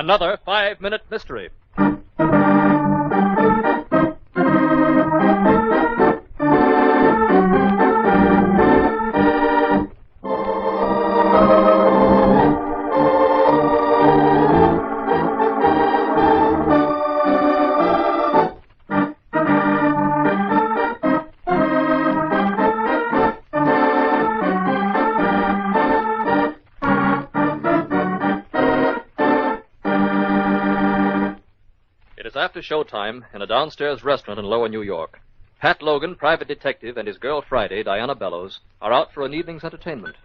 Another 5-minute mystery. After showtime in a downstairs restaurant in Lower New York. Pat Logan, private detective, and his girl Friday, Diana Bellows, are out for an evening's entertainment.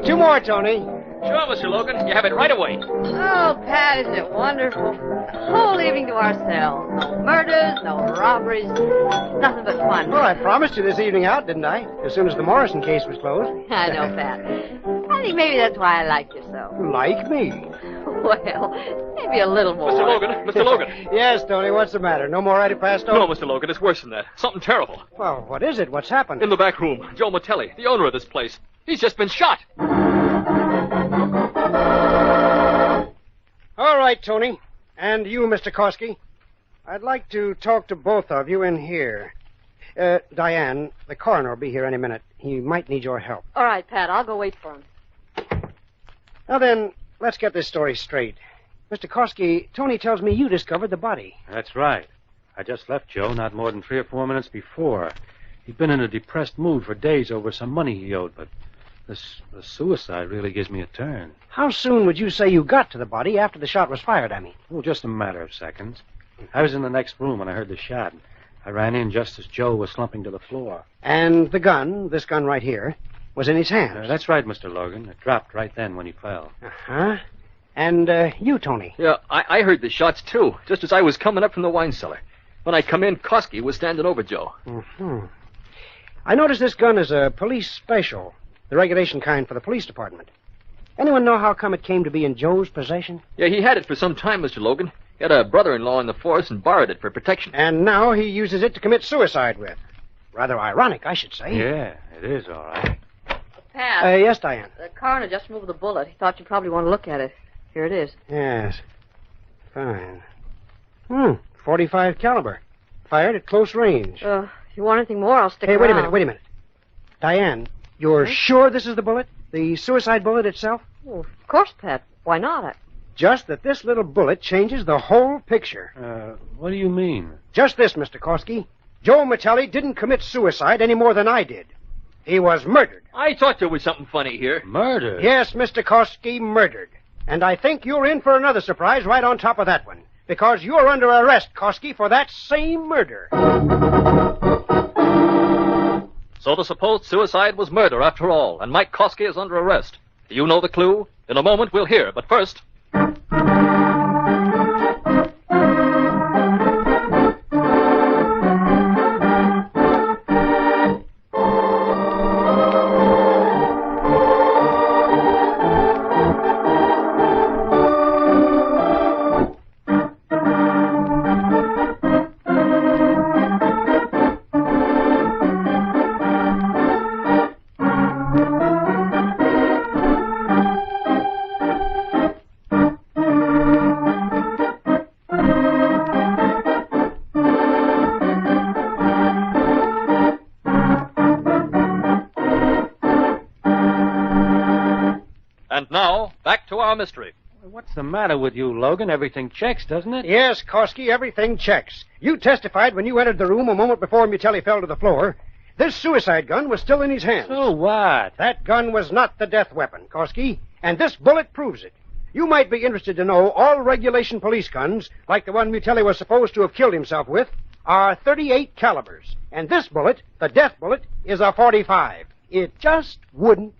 2 more, Tony. Sure, Mr. Logan. You have it right away. Oh, Pat, isn't it wonderful? The whole evening to ourselves. No murders, no robberies. Nothing but fun. Well, I promised you this evening out, didn't I? As soon as the Morrison case was closed. I know, Pat. I think maybe that's why I like you so. Like me? Well, maybe a little more. Mr. Logan. Yes, Tony, what's the matter? No more antipasto? No, Mr. Logan, it's worse than that. Something terrible. Well, what is it? What's happened? In the back room, Joe Matelli, the owner of this place. He's just been shot. All right, Tony. And you, Mr. Koski. I'd like to talk to both of you in here. Diane, the coroner will be here any minute. He might need your help. All right, Pat, I'll go wait for him. Now then, let's get this story straight. Mr. Koski, Tony tells me you discovered the body. That's right. I just left Joe not more than 3 or 4 minutes before. He'd been in a depressed mood for days over some money he owed, but the suicide really gives me a turn. How soon would you say you got to the body after the shot was fired, I mean? Oh, just a matter of seconds. I was in the next room when I heard the shot. I ran in just as Joe was slumping to the floor. And the gun, this gun right here, was in his hands. That's right, Mr. Logan. It dropped right then when he fell. Uh-huh. And you, Tony? Yeah, I heard the shots, too, just as I was coming up from the wine cellar. When I come in, Koski was standing over Joe. Mm-hmm. I noticed this gun is a police special, the regulation kind for the police department. Anyone know how come it came to be in Joe's possession? Yeah, he had it for some time, Mr. Logan. He had a brother-in-law in the force and borrowed it for protection. And now he uses it to commit suicide with. Rather ironic, I should say. Yeah, it is, all right. Pat. Yes, Diane. The coroner just moved the bullet. He thought you'd probably want to look at it. Here it is. Yes. Fine. 45 caliber. Fired at close range. If you want anything more, I'll stick around. Hey, wait a minute. Diane, you're sure this is the bullet? The suicide bullet itself? Well, of course, Pat. Why not? Just that this little bullet changes the whole picture. What do you mean? Just this, Mr. Koski. Joe Matelli didn't commit suicide any more than I did. He was murdered. I thought there was something funny here. Murdered? Yes, Mr. Koski, murdered. And I think you're in for another surprise right on top of that one. Because you're under arrest, Koski, for that same murder. So the supposed suicide was murder after all, and Mike Koski is under arrest. Do you know the clue? In a moment we'll hear, but first... And now, back to our mystery. What's the matter with you, Logan? Everything checks, doesn't it? Yes, Koski, everything checks. You testified when you entered the room a moment before Matelli fell to the floor. This suicide gun was still in his hands. So what? That gun was not the death weapon, Koski, and this bullet proves it. You might be interested to know all regulation police guns, like the one Matelli was supposed to have killed himself with, are 38 calibers. And this bullet, the death bullet, is a 45. It just wouldn't